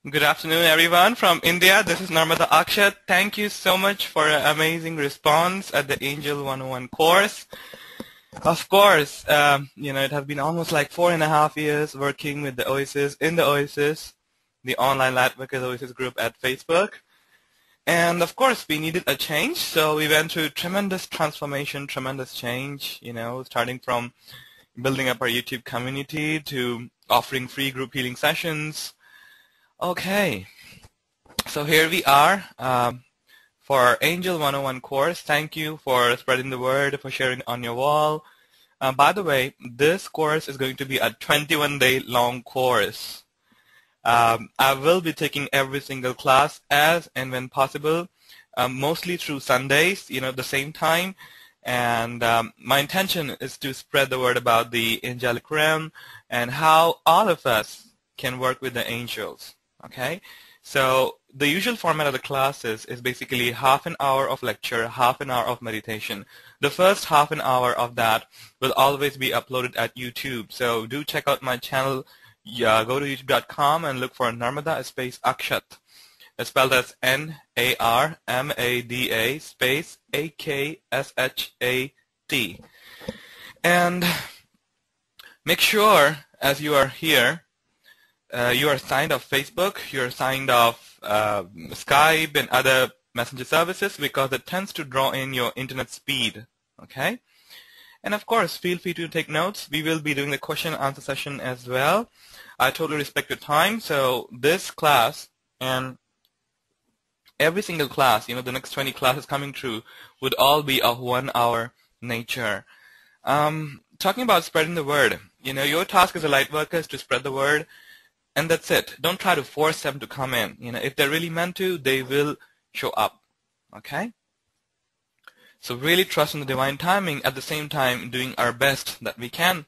Good afternoon, everyone from India. This is Narmada Akshat. Thank you so much for an amazing response at the Angel 101 course. Of course, it has been almost like 4.5 years working with the Oasis, in the Oasis, the online Lightworker Oasis group at Facebook. And of course, we needed a change, so we went through tremendous transformation, tremendous change, starting from building up our YouTube community to offering free group healing sessions. Okay, so here we are for our Angel 101 course. Thank you for spreading the word, for sharing on your wall. By the way, this course is going to be a 21-day long course. I will be taking every single class as and when possible, mostly through Sundays, the same time. And my intention is to spread the word about the Angelic Realm and how all of us can work with the angels. Okay, so the usual format of the classes is basically half an hour of lecture, half an hour of meditation. The first half an hour of that will always be uploaded at YouTube. So do check out my channel. Go to youtube.com and look for Narmada space Akshat. It's spelled as N-A-R-M-A-D-A space A-K-S-H-A-T. And make sure as you are here, you are signed off Facebook, you're signed off Skype and other messenger services because it tends to draw in your internet speed, okay? And of course, feel free to take notes. We will be doing the question and answer session as well. I totally respect your time, so this class and every single class, the next 20 classes coming through would all be of 1 hour nature. Talking about spreading the word, your task as a light worker is to spread the word. And that's it. Don't try to force them to come in. If they're really meant to, they will show up. Okay? So really trust in the divine timing, at the same time doing our best that we can.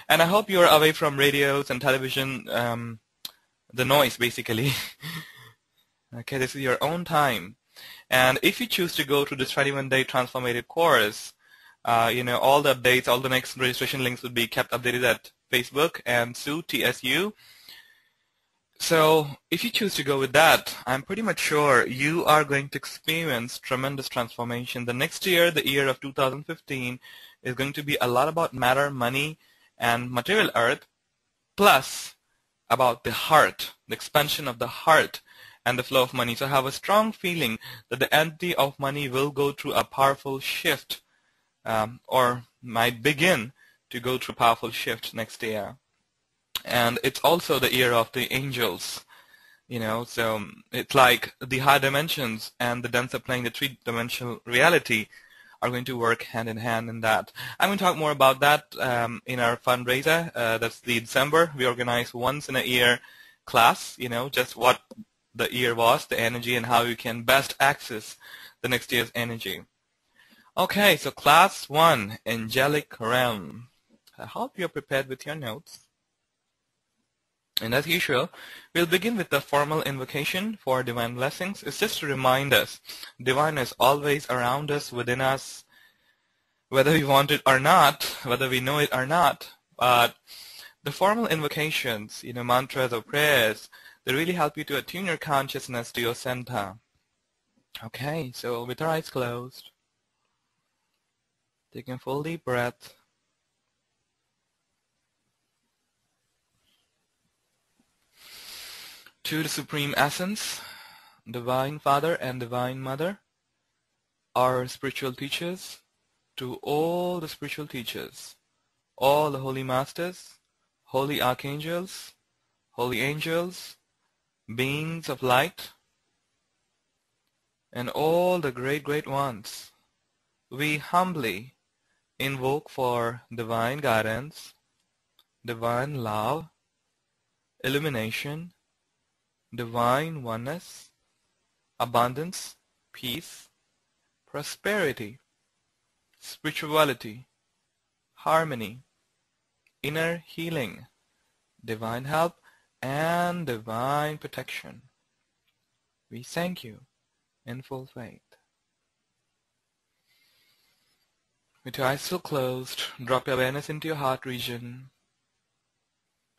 And I hope you're away from radios and television, the noise basically. Okay, this is your own time. And if you choose to go through this 21-day transformative course, all the updates, all the next registration links will be kept updated at Facebook and TSU. So if you choose to go with that, I'm pretty much sure you are going to experience tremendous transformation. The next year, the year of 2015, is going to be a lot about matter, money, and material earth, plus about the heart, the expansion of the heart, and the flow of money. So I have a strong feeling that the entity of money will go through a powerful shift, or might begin to go through a powerful shift next year. And it's also the year of the angels, so it's like the high dimensions and the denser plane, the three-dimensional reality, are going to work hand in hand in that. I'm going to talk more about that in our fundraiser. That's the December. We organize once in a year class, just what the year was, the energy, and how you can best access the next year's energy. Okay, so class 1, Angelic Realm. I hope you're prepared with your notes. And as usual, we'll begin with the formal invocation for divine blessings. It's just to remind us, divine is always around us, within us, whether we want it or not, whether we know it or not. But the formal invocations, mantras or prayers, they really help you to attune your consciousness to your center. Okay, so with our eyes closed, taking a full deep breath. To the Supreme Essence, Divine Father and Divine Mother, our spiritual teachers, to all the spiritual teachers, all the holy masters, holy archangels, holy angels, beings of light, and all the great, great ones, we humbly invoke for divine guidance, divine love, illumination, divine oneness, abundance, peace, prosperity, spirituality, harmony, inner healing, divine help, and divine protection. We thank you in full faith. With your eyes still closed, drop your awareness into your heart region,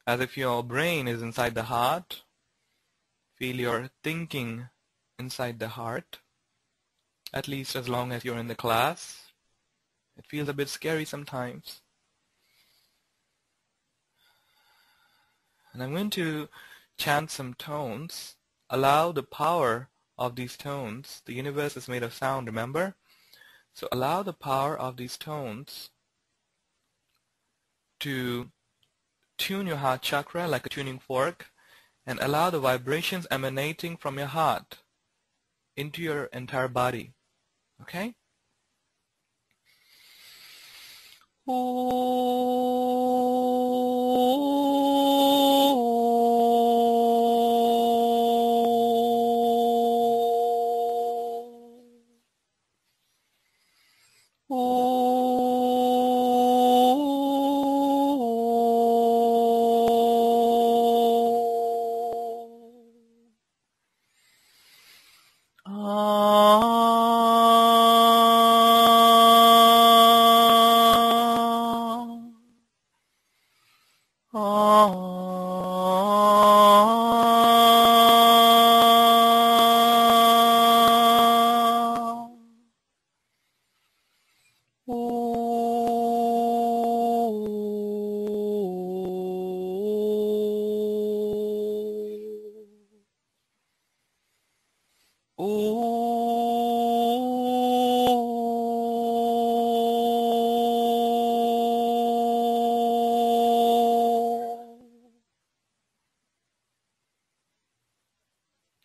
as if your brain is inside the heart, Feel your thinking inside the heart, at least as long as you're in the class. It feels a bit scary sometimes. And I'm going to chant some tones. Allow the power of these tones. The universe is made of sound, remember? So allow the power of these tones to tune your heart chakra like a tuning fork, and allow the vibrations emanating from your heart into your entire body. Okay?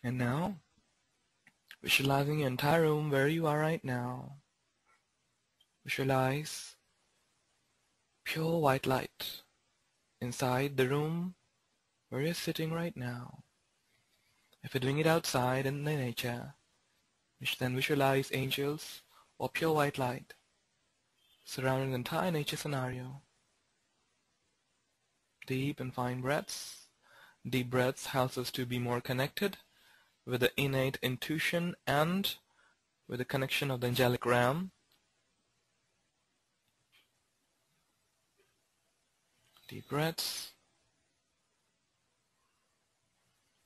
And now, visualizing your entire room where you are right now. Visualize pure white light inside the room where you're sitting right now. If you're doing it outside in the nature, then visualize angels or pure white light surrounding the entire nature scenario. Deep and fine breaths. Deep breaths helps us to be more connected with the innate intuition and with the connection of the angelic realm. Deep breaths.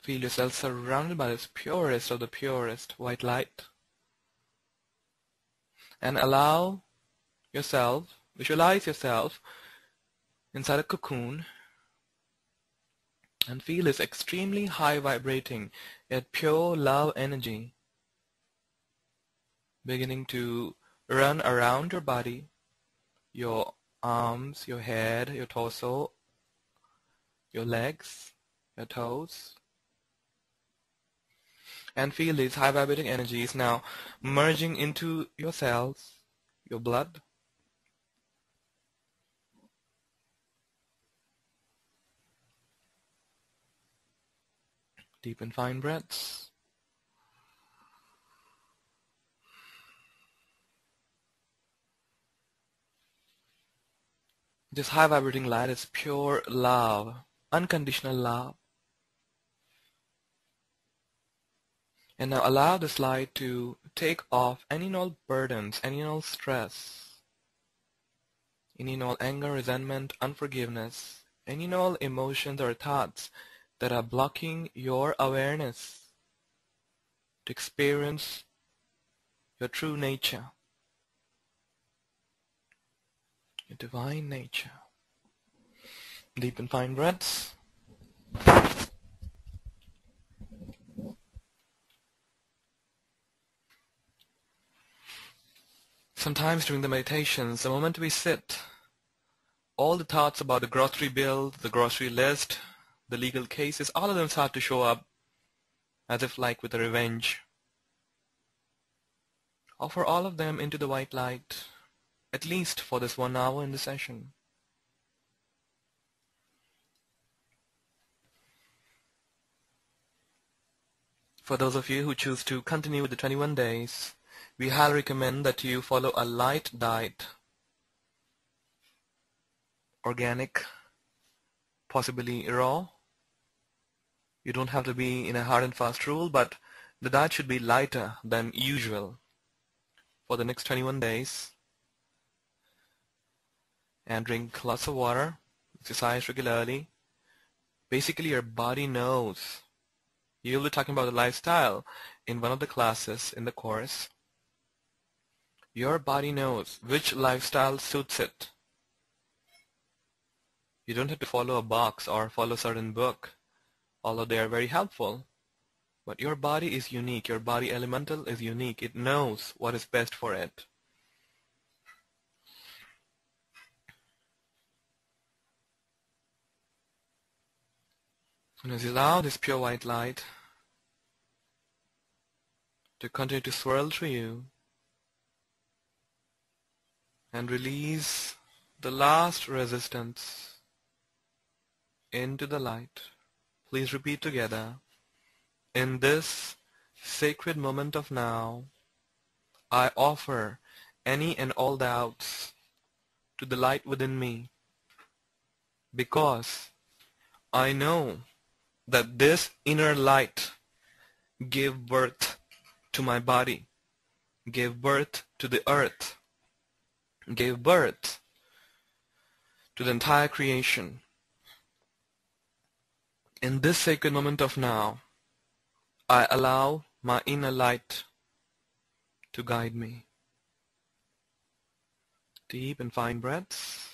Feel yourself surrounded by this purest of the purest white light. And allow yourself, visualize yourself inside a cocoon and feel this extremely high vibrating yet pure love energy beginning to run around your body, your arms, your head, your torso, your legs, your toes. And feel these high vibrating energies now merging into your cells, your blood. Deep and fine breaths. This high vibrating light is pure love, unconditional love. And now allow this light to take off any and all burdens, any and all stress, any and all anger, resentment, unforgiveness, any and all emotions or thoughts that are blocking your awareness to experience your true nature, your divine nature. Deep and fine breaths. Sometimes during the meditations, the moment we sit, all the thoughts about the grocery bill, the grocery list, the legal cases, all of them start to show up as if like with a revenge. Offer all of them into the white light, at least for this 1 hour in the session. For those of you who choose to continue with the 21 days, we highly recommend that you follow a light diet, organic, possibly raw. You don't have to be in a hard and fast rule, but the diet should be lighter than usual for the next 21 days. And drink lots of water, exercise regularly. Basically, your body knows You'll be talking about the lifestyle in one of the classes in the course. Your body knows which lifestyle suits it. You don't have to follow a box or follow a certain book, although they are very helpful. But your body is unique. Your body elemental is unique. It knows what is best for it. And as you allow this pure white light to continue to swirl through you and release the last resistance into the light, please repeat together. In this sacred moment of now, I offer any and all doubts to the light within me, because I know that this inner light gave birth to my body, gave birth to the earth, gave birth to the entire creation. In this sacred moment of now, I allow my inner light to guide me. Deep and fine breaths.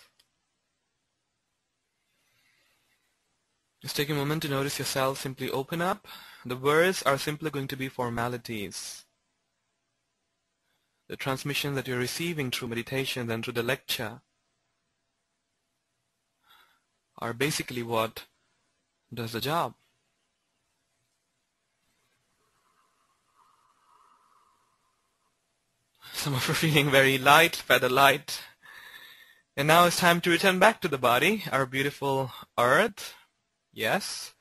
Just take a moment to notice yourself. Simply open up. The words are simply going to be formalities. The transmission that you're receiving through meditation and through the lecture are basically what does the job. Some of you are feeling very light, feather light. And now it's time to return back to the body, our beautiful earth. Yes.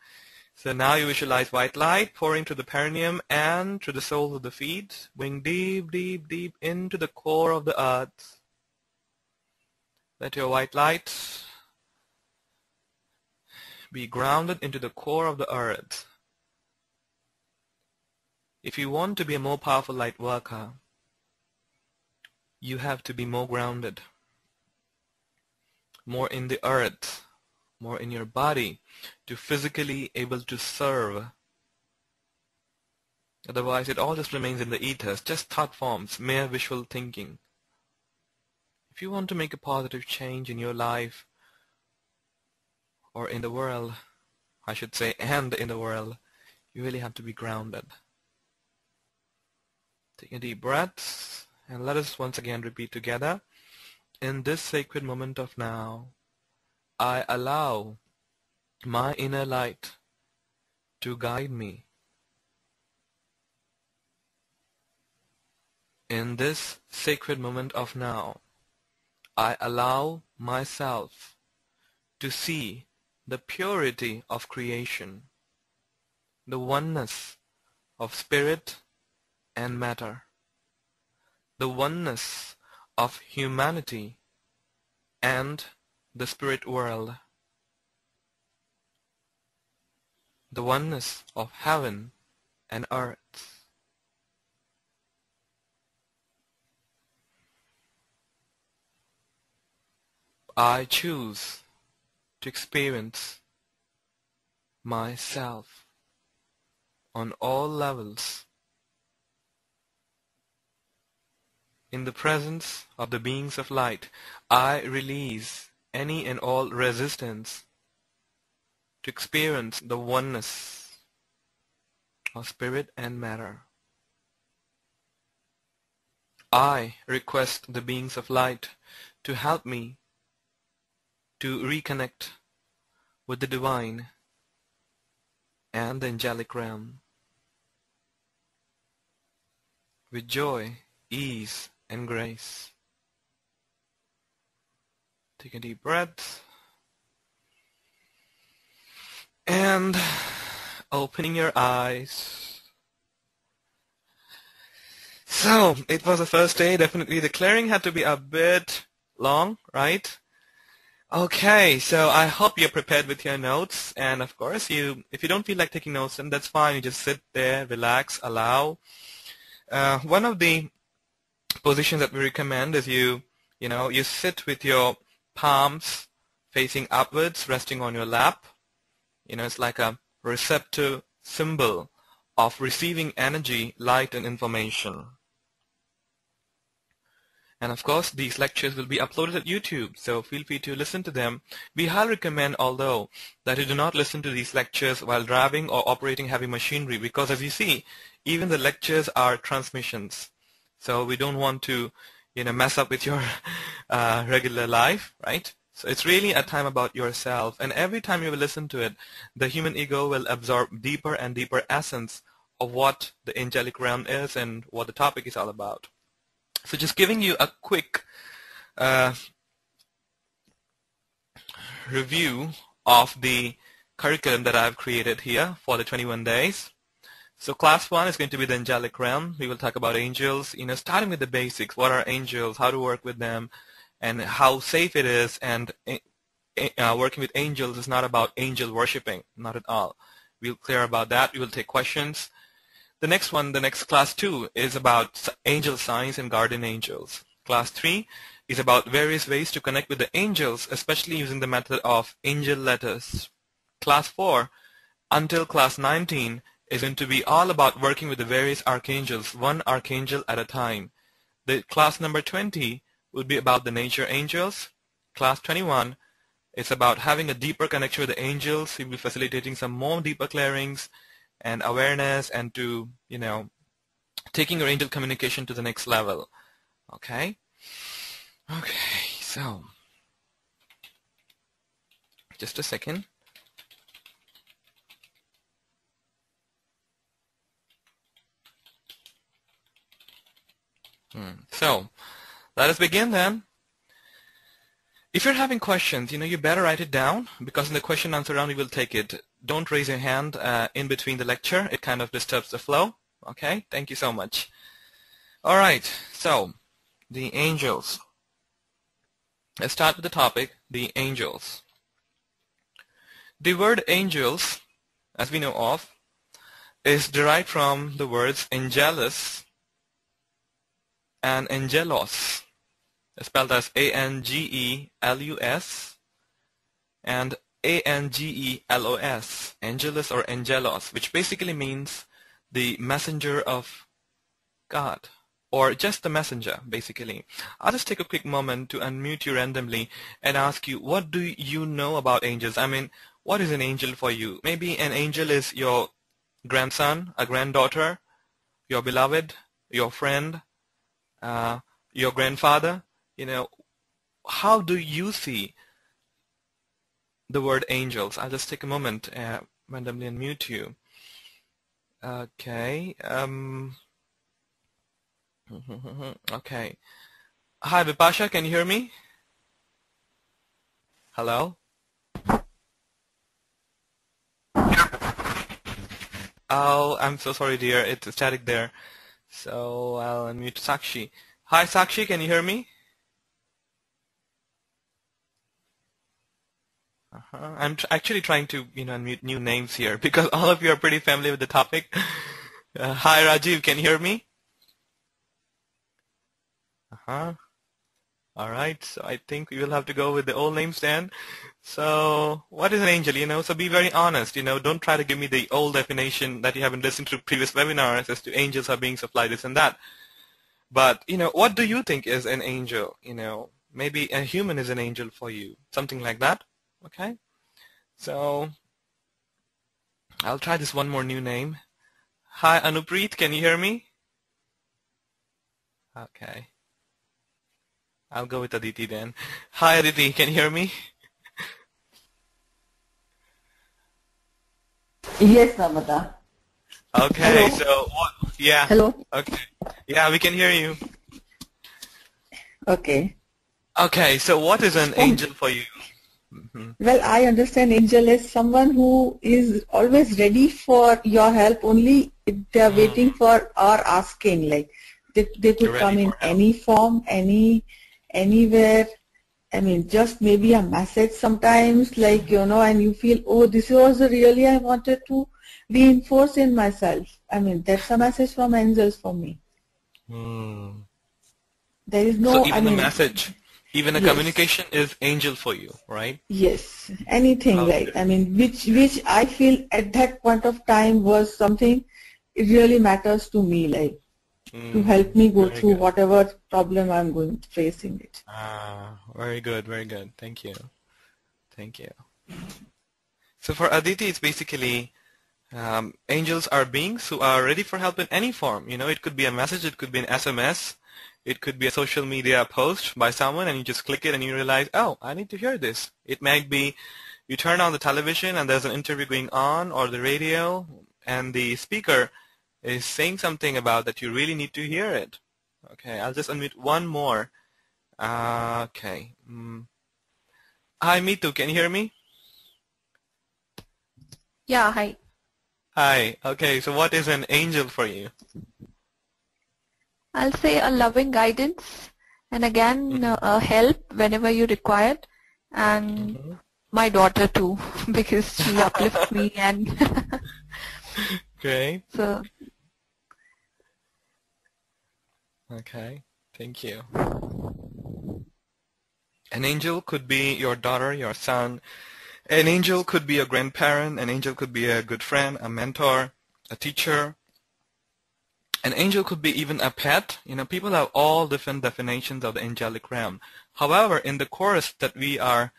So now you visualize white light pouring through the perineum and through the soles of the feet, going deep, deep, deep into the core of the earth. Let your white light be grounded into the core of the earth. If you want to be a more powerful light worker, you have to be more grounded, more in the earth, more in your body, to physically able to serve. Otherwise it all just remains in the ethers, just thought forms, mere visual thinking. If you want to make a positive change in your life, or in the world, I should say, and in the world, you really have to be grounded. Take a deep breath, and let us once again repeat together. In this sacred moment of now, I allow my inner light to guide me. In this sacred moment of now, I allow myself to see the purity of creation, the oneness of spirit and matter, the oneness of humanity and the spirit world, the oneness of heaven and earth. I choose to experience myself on all levels in the presence of the beings of light. I release any and all resistance to experience the oneness of spirit and matter. I request the beings of light to help me to reconnect with the divine and the angelic realm with joy, ease, and grace. Take a deep breath and opening your eyes. So it was the first day. Definitely the clearing had to be a bit long, right? Okay, so I hope you're prepared with your notes, and of course if you don't feel like taking notes, then that's fine. You just sit there, relax, allow. One of the positions that we recommend is you sit with your palms facing upwards, resting on your lap. It's like a receptive symbol of receiving energy, light, and information. And of course, these lectures will be uploaded at YouTube, so feel free to listen to them. We highly recommend, although, that you do not listen to these lectures while driving or operating heavy machinery, because as you see, even the lectures are transmissions. So we don't want to, mess up with your regular life, right? So it's really a time about yourself, and every time you will listen to it, the human ego will absorb deeper and deeper essence of what the angelic realm is and what the topic is all about. So just giving you a quick review of the curriculum that I've created here for the 21 days. So class 1 is going to be the angelic realm. We will talk about angels, starting with the basics. What are angels, how to work with them, and how safe it is. And working with angels is not about angel worshipping, not at all. We'll clear about that. We will take questions. The next one, the next class 2, is about angel signs and guardian angels. Class 3 is about various ways to connect with the angels, especially using the method of angel letters. Class 4 until class 19 is going to be all about working with the various archangels, one archangel at a time. The class number 20 would be about the nature angels. Class 21 is about having a deeper connection with the angels. We'll be facilitating some more deeper clearings and awareness, and to, taking your angel communication to the next level. Okay? Okay, so, just a second. So, let us begin then. If you're having questions, you better write it down, because in the question answer round we will take it. Don't raise your hand in between the lecture. It kind of disturbs the flow. Okay? Thank you so much. All right. So, the angels. Let's start with the topic, the angels. The word angels, as we know of, is derived from the words angelus and angelos, spelled as A-N-G-E-L-U-S and A-N-G-E-L-O-S, angelus or angelos, which basically means the messenger of God, or just the messenger, basically. I'll just take a quick moment to unmute you randomly and ask you, what do you know about angels? I mean, what is an angel for you? Maybe an angel is your grandson, a granddaughter, your beloved, your friend, your grandfather. How do you see the word angels? I'll just take a moment and randomly unmute you. Okay. Okay. Hi, Vipasha, can you hear me? Hello? Oh, I'm so sorry, dear. It's static there. So I'll unmute Sakshi. Hi, Sakshi, can you hear me? I'm actually trying to, unmute new names here because all of you are pretty familiar with the topic. Hi, Rajiv, can you hear me? All right, so I think we will have to go with the old names then. So what is an angel, So be very honest, Don't try to give me the old definition that you haven't listened to previous webinars as to angels are beings of light, this and that. But, what do you think is an angel? Maybe a human is an angel for you, something like that. Okay, so I'll try this one more new name. Hi, Anupreet, can you hear me? Okay, I'll go with Aditi then. Hi, Aditi, can you hear me? Yes, Namata. Okay, Hello. so what? Yeah. Hello. Okay. Yeah, we can hear you. Okay. Okay, so what is an angel for you? Well, I understand angel is someone who is always ready for your help, only they are waiting for our asking. Like they could come in any form, anywhere. I mean, just maybe a message sometimes, like, and you feel, oh, this was really I wanted to reinforce in myself. I mean, that's a message from angels for me. There is no, so even a message, even a communication is angel for you, right? Yes, anything, Okay. right? I mean, which I feel at that point of time was something, it really matters to me, like to help me go through whatever problem I'm facing it. Very good, very good. Thank you. Thank you. So for Aditi, it's basically angels are beings who are ready for help in any form. You know, it could be a message, it could be an SMS, it could be a social media post by someone, and you just click it and you realize, oh, I need to hear this. It might be you turn on the television and there's an interview going on, or the radio, and the speaker is saying something about that you really need to hear it. Okay, I'll just unmute one more. Okay. Hi, Mitu, can you hear me? Yeah, hi. Hi. Okay, so what is an angel for you? I'll say a loving guidance, and again, a help whenever you require it, and my daughter too, because she uplifts me and Great. so. Okay, thank you. An angel could be your daughter, your son. An angel could be a grandparent. An angel could be a good friend, a mentor, a teacher. An angel could be even a pet. You know, people have all different definitions of the angelic realm. However, in the course that we are,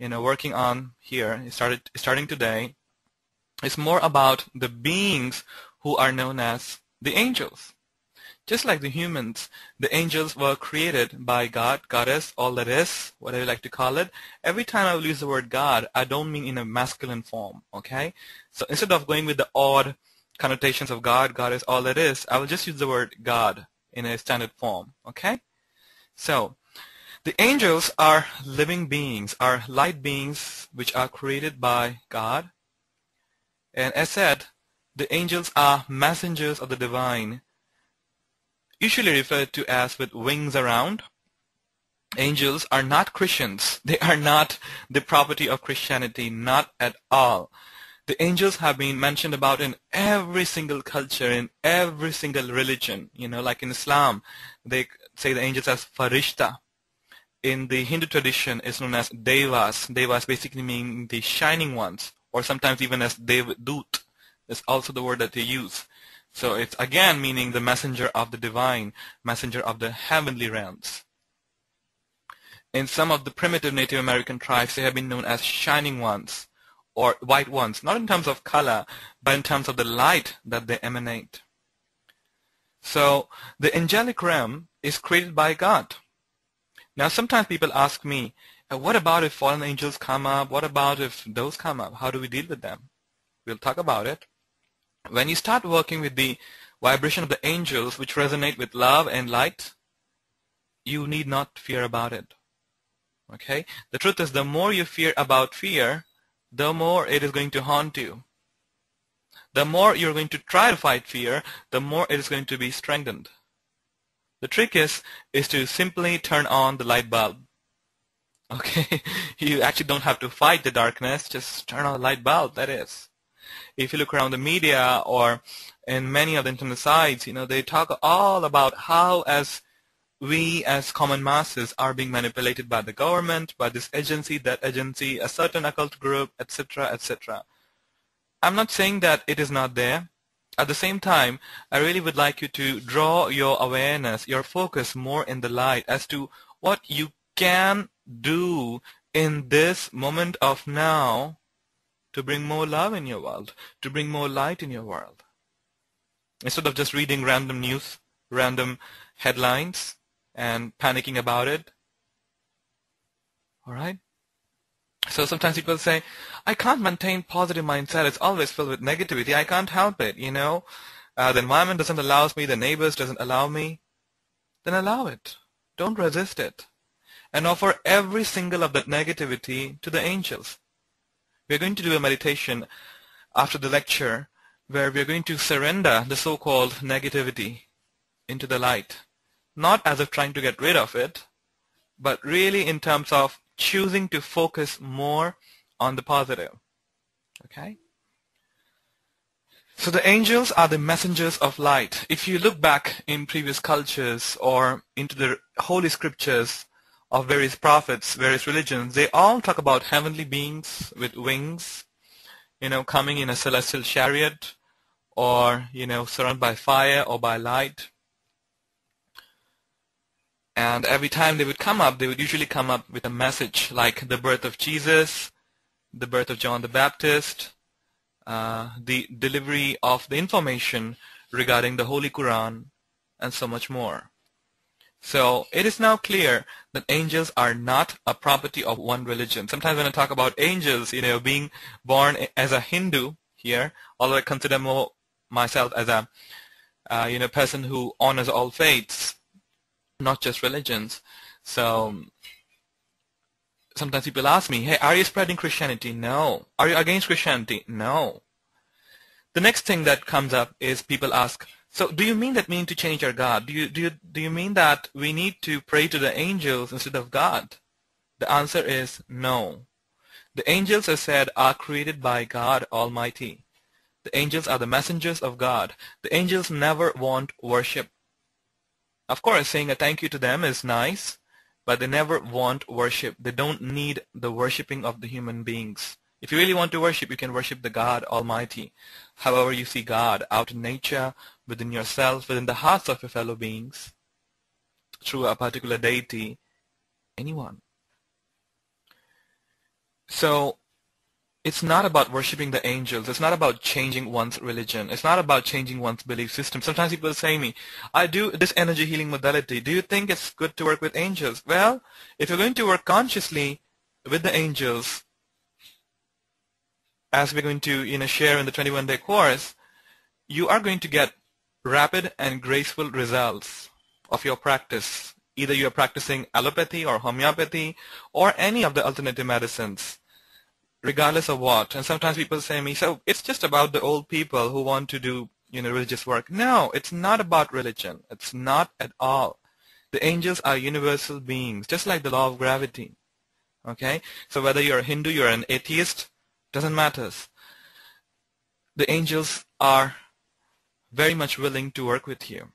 working on here, starting today, it's more about the beings who are known as the angels. Just like the humans, the angels were created by God, Goddess, all that is, whatever you like to call it. Every time I will use the word God, I don't mean in a masculine form, okay? So instead of going with the odd connotations of God, Goddess, all that is, I will just use the word God in a standard form, okay? So the angels are living beings, are light beings which are created by God. And as said, the angels are messengers of the divine, usually referred to as with wings around. Angels are not Christians. They are not the property of Christianity, not at all. The angels have been mentioned about in every single culture, in every single religion. You know, like in Islam, they say the angels as farishta. In the Hindu tradition, it's known as devas. Devas basically mean the shining ones, or sometimes even as devdut. That's also the word that they use. So it's again meaning the messenger of the divine, messenger of the heavenly realms. In some of the primitive Native American tribes, they have been known as shining ones or white ones, not in terms of color, but in terms of the light that they emanate. So the angelic realm is created by God. Now sometimes people ask me, what about if fallen angels come up? What about if those come up? How do we deal with them? We'll talk about it. When you start working with the vibration of the angels, which resonate with love and light, you need not fear about it. Okay? The truth is, the more you fear about fear, the more it is going to haunt you. The more you're going to try to fight fear, the more it is going to be strengthened. The trick is to simply turn on the light bulb. Okay? You actually don't have to fight the darkness, just turn on the light bulb, that is. If you look around the media or in many of the internet sites, they talk all about how we as common masses are being manipulated by the government, by this agency, that agency, a certain occult group, etc., etc. I'm not saying that it is not there. At the same time, I really would like you to draw your awareness, your focus more in the light as to what you can do in this moment of now to bring more love in your world, to bring more light in your world. Instead of just reading random news, random headlines, and panicking about it. All right? So sometimes people say, I can't maintain positive mindset. It's always filled with negativity. I can't help it, The environment doesn't allow me. The neighbors doesn't allow me. Then allow it. Don't resist it. And offer every single of that negativity to the angels. We're going to do a meditation after the lecture where we're going to surrender the so-called negativity into the light. Not as if trying to get rid of it, but really in terms of choosing to focus more on the positive. Okay? So the angels are the messengers of light. If you look back in previous cultures or into the holy scriptures of various prophets, various religions, they all talk about heavenly beings with wings, coming in a celestial chariot, or surrounded by fire or by light. And every time they would come up, they would usually come up with a message like the birth of Jesus, the birth of John the Baptist, the delivery of the information regarding the Holy Quran, and so much more. So it is now clear that angels are not a property of one religion. Sometimes when I talk about angels, being born as a Hindu here, although I consider myself as a person who honors all faiths, not just religions. So sometimes people ask me, hey, are you spreading Christianity? No. Are you against Christianity? No. The next thing that comes up is people ask, so do you mean that we need to change our God? Do you mean that we need to pray to the angels instead of God? The answer is no. The angels, as said, are created by God Almighty. The angels are the messengers of God. The angels never want worship. Of course, saying a thank you to them is nice, but they never want worship. They don't need the worshiping of the human beings. If you really want to worship, you can worship the God Almighty. However you see God, out in nature, within yourself, within the hearts of your fellow beings, through a particular deity, anyone. So it's not about worshiping the angels. It's not about changing one's religion. It's not about changing one's belief system. Sometimes people say to me, I do this energy healing modality. Do you think it's good to work with angels? Well, if you're going to work consciously with the angels, as we're going to share in the 21-day course, you are going to get rapid and graceful results of your practice. Either you are practicing allopathy or homeopathy or any of the alternative medicines, regardless of what. And sometimes people say to me, so it's just about the old people who want to do religious work. No, it's not about religion. It's not at all. The angels are universal beings, just like the law of gravity. Okay? So whether you're a Hindu, you're an atheist, doesn't matter. The angels are very much willing to work with you.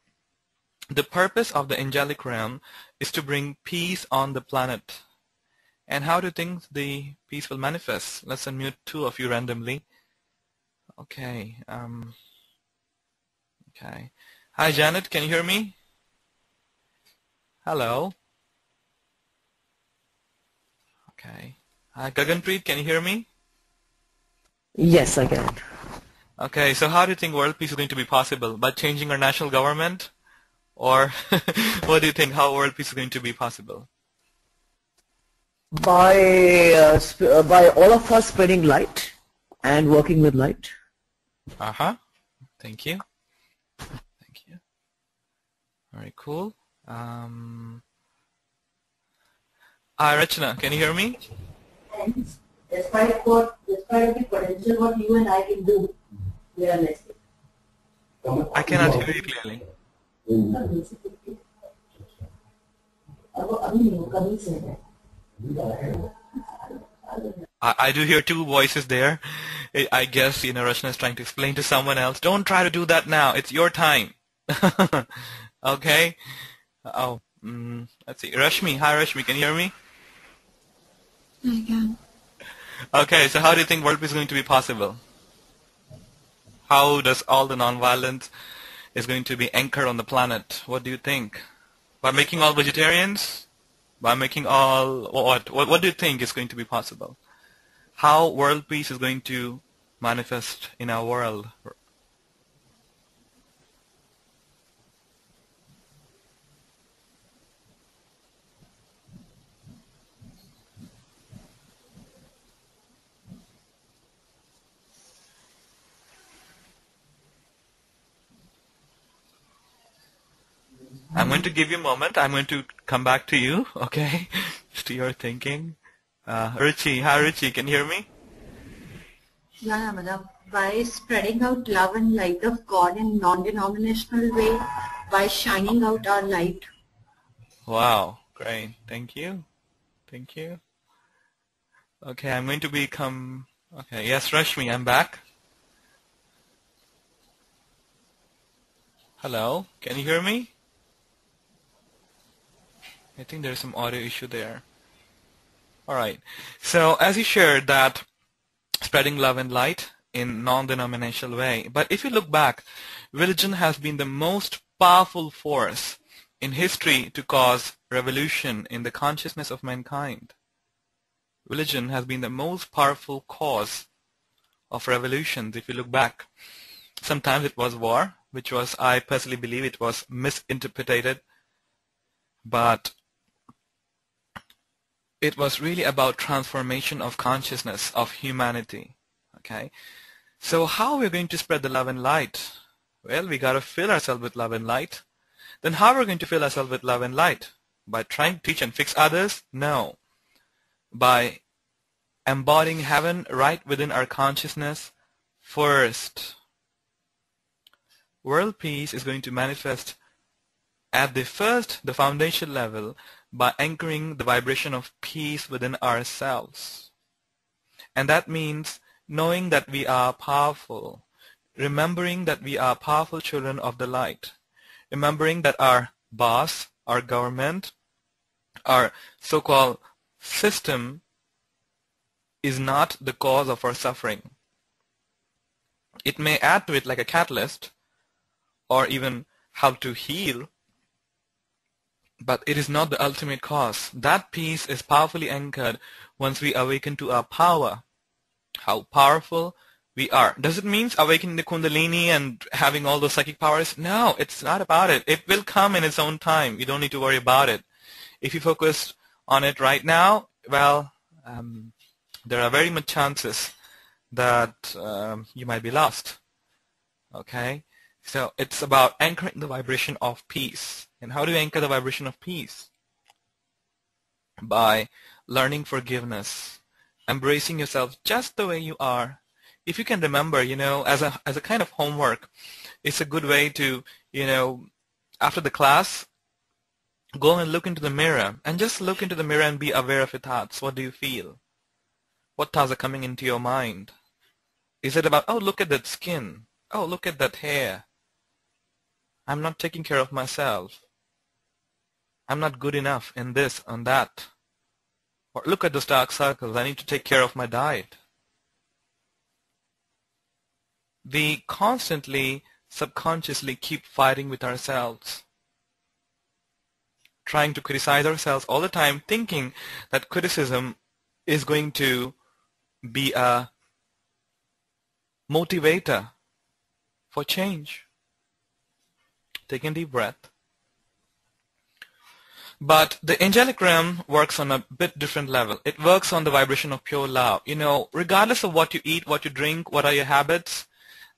The purpose of the angelic realm is to bring peace on the planet. And how do you think the peace will manifest? Let's unmute two of you randomly. Okay. Okay. Hi, Janet. Can you hear me? Hello. Okay. Hi, Gaganpreet. Can you hear me? Yes, I can. Okay. So how do you think world peace is going to be possible? By changing our national government? Or what do you think? How world peace is going to be possible? By all of us spreading light and working with light. Thank you. Thank you. Very cool. Hi, Rachna, can you hear me? Despite the potential what you and I can do, we are less. I cannot hear you clearly. I do hear two voices there. I guess Rachna is trying to explain to someone else. Don't try to do that now. It's your time. Okay. Oh, let's see. Rashmi, hi Rashmi, can you hear me? I can. Okay, so how do you think world peace is going to be possible? How does all the non-violence is going to be anchored on the planet? What do you think? By making all vegetarians? By making all what? What do you think is going to be possible? How world peace is going to manifest in our world? I'm going to give you a moment. I'm going to come back to you, okay? To your thinking. Ruchi, hi Ruchi, can you hear me? Yeah, madam. By spreading out love and light of God in non-denominational way, by shining out our light. Wow, great. Thank you. Thank you. Okay, I'm going to become... Okay, yes, Rashmi, I'm back. Hello, can you hear me? I think there's some audio issue there. All right. So as you shared that spreading love and light in non-denominational way. But if you look back, religion has been the most powerful force in history to cause revolution in the consciousness of mankind. Religion has been the most powerful cause of revolutions if you look back. Sometimes it was war, which was, I personally believe, it was misinterpreted, but it was really about transformation of consciousness of humanity. Okay, so how are we going to spread the love and light? Well, we got to fill ourselves with love and light. Then how are we going to fill ourselves with love and light? By trying to teach and fix others? No. By embodying heaven right within our consciousness first. World peace is going to manifest at the foundation level by anchoring the vibration of peace within ourselves. And that means knowing that we are powerful, remembering that we are powerful children of the light, remembering that our boss, our government, our so-called system is not the cause of our suffering. It may add to it like a catalyst or even help to heal, but it is not the ultimate cause. That peace is powerfully anchored once we awaken to our power, how powerful we are. Does it mean awakening the Kundalini and having all those psychic powers? No, it's not about it. It will come in its own time. You don't need to worry about it. If you focus on it right now, well, there are very much chances that you might be lost. Okay? So it's about anchoring the vibration of peace. And how do you anchor the vibration of peace? By learning forgiveness, embracing yourself just the way you are. If you can remember, as a kind of homework, it's a good way to, after the class, go and look into the mirror and just look into the mirror and be aware of your thoughts. What do you feel? What thoughts are coming into your mind? Is it about, oh, look at that skin. Oh, look at that hair. I'm not taking care of myself. I'm not good enough in this and that. Or look at those dark circles. I need to take care of my diet. We constantly, subconsciously keep fighting with ourselves, trying to criticize ourselves all the time, thinking that criticism is going to be a motivator for change. Take a deep breath. But the angelic realm works on a bit different level. It works on the vibration of pure love. Regardless of what you eat, what you drink, what are your habits,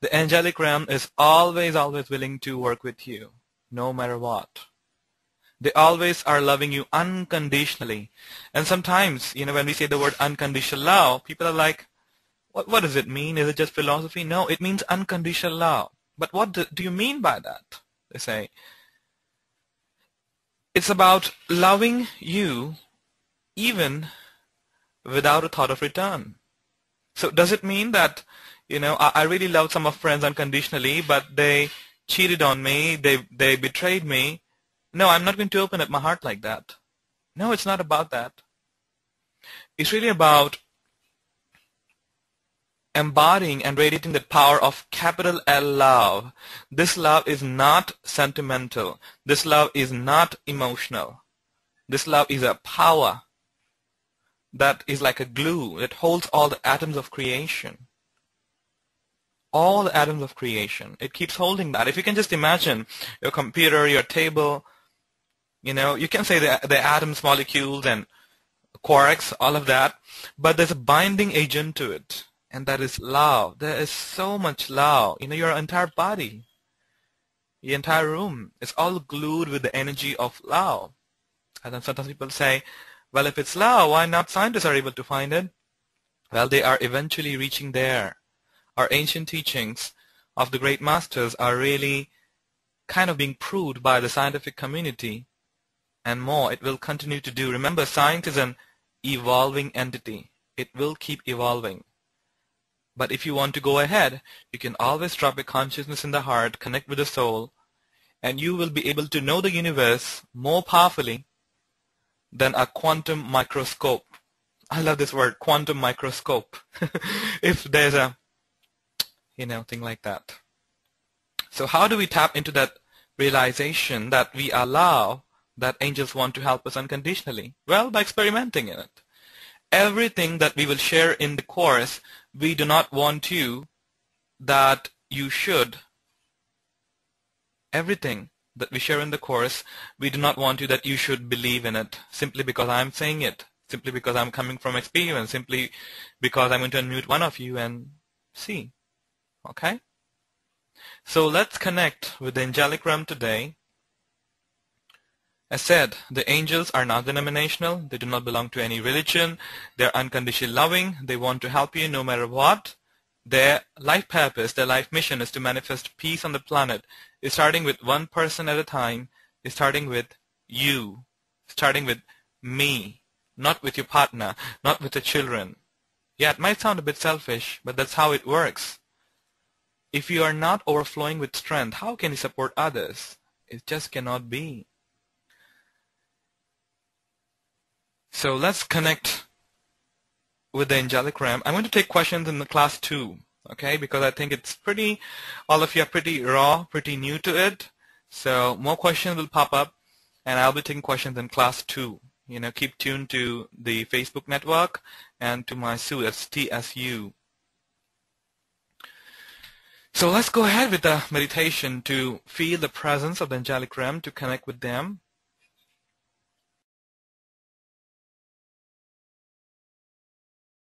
the angelic realm is always, always willing to work with you, no matter what. They always are loving you unconditionally. And sometimes, when we say the word unconditional love, people are like, what does it mean? Is it just philosophy? No, it means unconditional love. But what do you mean by that? They say, it's about loving you even without a thought of return. So does it mean that, I really love some of friends unconditionally, but they cheated on me, they betrayed me? No, I'm not going to open up my heart like that. No, it's not about that. It's really about embodying and radiating the power of capital L love. This love is not sentimental. This love is not emotional. This love is a power that is like a glue that holds all the atoms of creation. All the atoms of creation. It keeps holding that. If you can just imagine your computer, your table, you can say the atoms, molecules, and quarks, all of that, but there's a binding agent to it. And that is love. There is so much love. Your entire body, the entire room is all glued with the energy of love. And then sometimes people say, well, if it's love, why not scientists are able to find it? Well, they are eventually reaching there. Our ancient teachings of the great masters are really kind of being proved by the scientific community and more. It will continue to do. Remember, science is an evolving entity. It will keep evolving. But if you want to go ahead, you can always drop your consciousness in the heart, connect with the soul, and you will be able to know the universe more powerfully than a quantum microscope. I love this word, quantum microscope. If there's a thing like that. So how do we tap into that realization that we allow that angels want to help us unconditionally? Well, by experimenting in it. Everything that we will share in the course, we do not want that you should. Everything that we share in the course, we do not want that you should believe in it simply because I'm saying it, simply because I'm coming from experience, simply because I'm going to unmute one of you and see. Okay? So let's connect with the angelic realm today. As said, the angels are not denominational. They do not belong to any religion. They're unconditionally loving. They want to help you no matter what. Their life purpose, their life mission is to manifest peace on the planet. It's starting with one person at a time. It's starting with you. Starting with me. Not with your partner. Not with the children. Yeah, it might sound a bit selfish, but that's how it works. If you are not overflowing with strength, how can you support others? It just cannot be. So let's connect with the angelic realm. I'm going to take questions in the class 2, okay? Because I think it's all of you are pretty raw, pretty new to it. So more questions will pop up, and I'll be taking questions in class 2. Keep tuned to the Facebook network and to my SU, that's TSU. So let's go ahead with the meditation to feel the presence of the angelic realm, to connect with them.